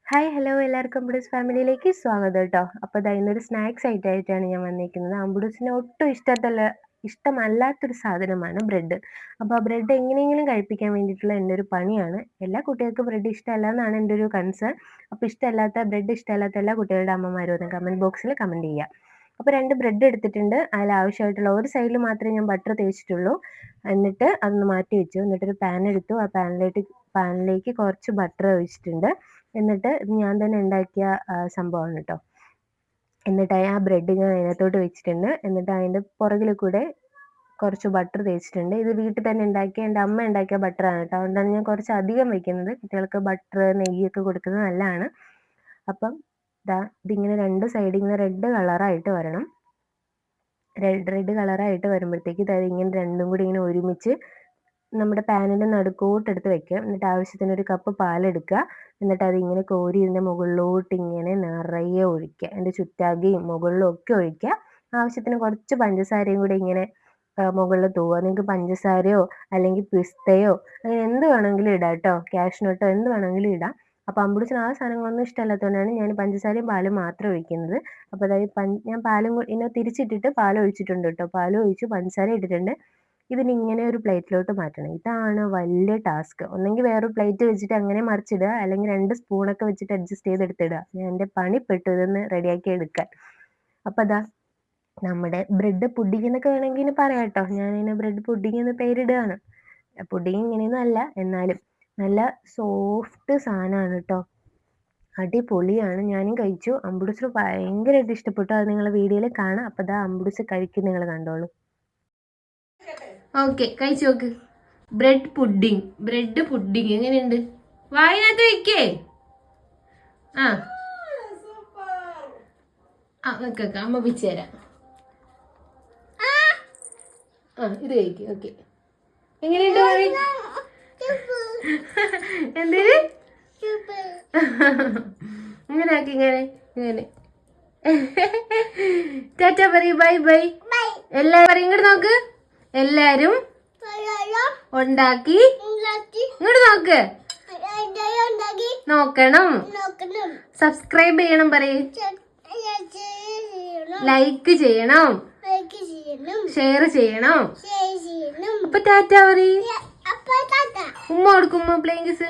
Hi hello എല്ലാവർക്കും അമ്പുഡൂസ് ഫാമിലിയിലേക്ക് സ്വാഗതം കേട്ടോ. അപ്പോൾ ദാ ഇന്നൊരു സ്നാക്സ് ആയിട്ടാണ് ഞാൻ വന്നിരിക്കുന്നത്. അമ്പുഡൂസിന് ഒട്ടും ഇഷ്ടമല്ലാത്തൊരു സാധനമാണ് ബ്രെഡ്. അപ്പോൾ ആ ബ്രെഡ് എങ്ങനെയെങ്കിലും കഴിപ്പിക്കാൻ വേണ്ടിയിട്ടുള്ള എൻ്റെ ഒരു പണിയാണ്. എല്ലാ കുട്ടികൾക്കും ബ്രെഡ് ഇഷ്ടമല്ല എന്നാണ് എൻ്റെ ഒരു കൺസേൺ. അപ്പോൾ ബ്രെഡ് ഇഷ്ടമല്ലാത്ത എല്ലാ കുട്ടികളുടെ അമ്മമാരും ഒന്ന് കമൻറ്റ് ബോക്സിൽ കമൻറ്റ് ചെയ്യുക. അപ്പോൾ 2 ബ്രെഡ് എടുത്തിട്ടുണ്ട്. അതിൽ ആവശ്യമായിട്ടുള്ള ഒരു സൈഡിൽ മാത്രമേ ഞാൻ ബട്ടർ തേച്ചിട്ടുള്ളൂ. എന്നിട്ട് അതൊന്ന് മാറ്റി വെച്ചു. എന്നിട്ടൊരു പാൻ എടുത്തു. ആ പാനിലേക്ക് കുറച്ച് ബട്ടർ ഒഴിച്ചിട്ടുണ്ട്. എന്നിട്ട് ഇത് ഞാൻ തന്നെ ഉണ്ടാക്കിയ സംഭവമാണ് കേട്ടോ. എന്നിട്ട് ആ ബ്രെഡ് ഞാൻ അതിനകത്തോട്ട് വെച്ചിട്ടുണ്ട്. എന്നിട്ട് അതിൻ്റെ പുറകിൽ കൂടെ കുറച്ച് ബട്ടർ തേച്ചിട്ടുണ്ട്. ഇത് വീട്ടിൽ തന്നെ ഉണ്ടാക്കിയ എൻ്റെ അമ്മ ഉണ്ടാക്കിയ ബട്ടറാണ് കേട്ടോ. അതുകൊണ്ടാണ് ഞാൻ കുറച്ച് അധികം വെക്കുന്നത്. കുട്ടികൾക്ക് ബട്ടർ നെയ്യൊക്കെ കൊടുക്കുന്നത് നല്ലതാണ്. അപ്പം ഇതിങ്ങനെ 2 സൈഡ് ഇങ്ങനെ റെഡ് കളറായിട്ട് വരണം. റെഡ് കളറായിട്ട് വരുമ്പോഴത്തേക്ക് ഇങ്ങനെ രണ്ടും കൂടി ഇങ്ങനെ ഒരുമിച്ച് നമ്മുടെ പാനിൻ്റെ നടുക്കോട്ടെടുത്ത് വെക്കുക. എന്നിട്ട് ആവശ്യത്തിന് ഒരു കപ്പ് പാലെടുക്കുക. എന്നിട്ട് അതിങ്ങനെ കോരി ഇതിൻ്റെ മുകളിലോട്ട് ഇങ്ങനെ നിറയെ ഒഴിക്കുക. അതിൻ്റെ ചുറ്റാകെയും മുകളിലും ഒക്കെ ഒഴിക്കുക. ആവശ്യത്തിന് കുറച്ച് പഞ്ചസാരയും കൂടി ഇങ്ങനെ മുകളിൽ തൂവുക. നിങ്ങൾക്ക് പഞ്ചസാരയോ അല്ലെങ്കിൽ പിസ്തയോ അങ്ങനെ എന്ത് വേണമെങ്കിലും ഇടാം കേട്ടോ. കാഷ്നട്ടോ എന്ത് വേണമെങ്കിലും ഇടാം. അപ്പോൾ അമ്പുഡൂസിന് ആ സാധനങ്ങളൊന്നും ഇഷ്ടമല്ലാത്തതുകൊണ്ടാണ് ഞാൻ പഞ്ചസാരയും പാലും മാത്രം ഒഴിക്കുന്നത്. അപ്പോൾ ഞാൻ പാലും ഇങ്ങനെ തിരിച്ചിട്ടിട്ട് പാൽ ഒഴിച്ചിട്ടുണ്ട് കേട്ടോ. പാലും ഒഴിച്ചു, പഞ്ചസാര ഇട്ടിട്ടുണ്ട്. ഇതിനിങ്ങനെ ഒരു പ്ലേറ്റിലോട്ട് മാറ്റണം. ഇതാണ് വലിയ ടാസ്ക്. ഒന്നെങ്കിൽ വേറൊരു പ്ലേറ്റ് വെച്ചിട്ട് അങ്ങനെ മറിച്ചിടുക, അല്ലെങ്കിൽ 2 സ്പൂണൊക്കെ വെച്ചിട്ട് അഡ്ജസ്റ്റ് ചെയ്തെടുത്തിടുക. ഞാൻ എൻ്റെ പണിപ്പെട്ടു ഇതൊന്ന് റെഡിയാക്കി എടുക്കാൻ. അപ്പോൾ നമ്മുടെ ബ്രെഡ് പുഡിംഗ് എന്നൊക്കെ വേണമെങ്കിൽ പറയാം കേട്ടോ. ഞാനിങ്ങനെ ബ്രെഡ് പുഡിംഗ് എന്ന് പേരിടുകയാണ്. പുഡിംഗ് ഇങ്ങനെയൊന്നും അല്ല, എന്നാലും നല്ല സോഫ്റ്റ് സാധനമാണ് കേട്ടോ. അടിപൊളിയാണ്. ഞാനും കഴിച്ചു. അമ്പുഡൂസിന് ഭയങ്കരമായിട്ട് ഇഷ്ടപ്പെട്ടു. അത് നിങ്ങൾ വീഡിയോയിൽ കാണാം. അപ്പോൾ അമ്പുഡൂസ് കഴിക്കും, നിങ്ങൾ കണ്ടോളൂ. ഓക്കെ, കഴിച്ചു നോക്ക്. ബ്രെഡ് പുഡിംഗ് എങ്ങനെയുണ്ട്? വായിനകത്ത് വെക്കേ. വെക്കാം, അമ്മ പിച്ചു തരാം. ഇത് കഴിക്കും. ഓക്കെ, എങ്ങനെയുണ്ട്? എന്തേലും ഇങ്ങനെ ആക്കി, ഇങ്ങനെ ടാറ്റ പറയൂ, ബൈ ബൈ. എല്ലാരും പറയും, ഇങ്ങോട്ട് നോക്ക്. എല്ലാരും ഉണ്ടാക്കി ഇങ്ങോട്ട് നോക്ക്. നോക്കണം, സബ്സ്ക്രൈബ് ചെയ്യണം, പറയൂ. ലൈക്ക് ചെയ്യണം, ഷെയർ ചെയ്യണം. അപ്പൊ ടാറ്റ പറയൂ. ഉമ്മ കൊടുക്കും, ഉമ്മ പ്ലേയിങ് കിസ്.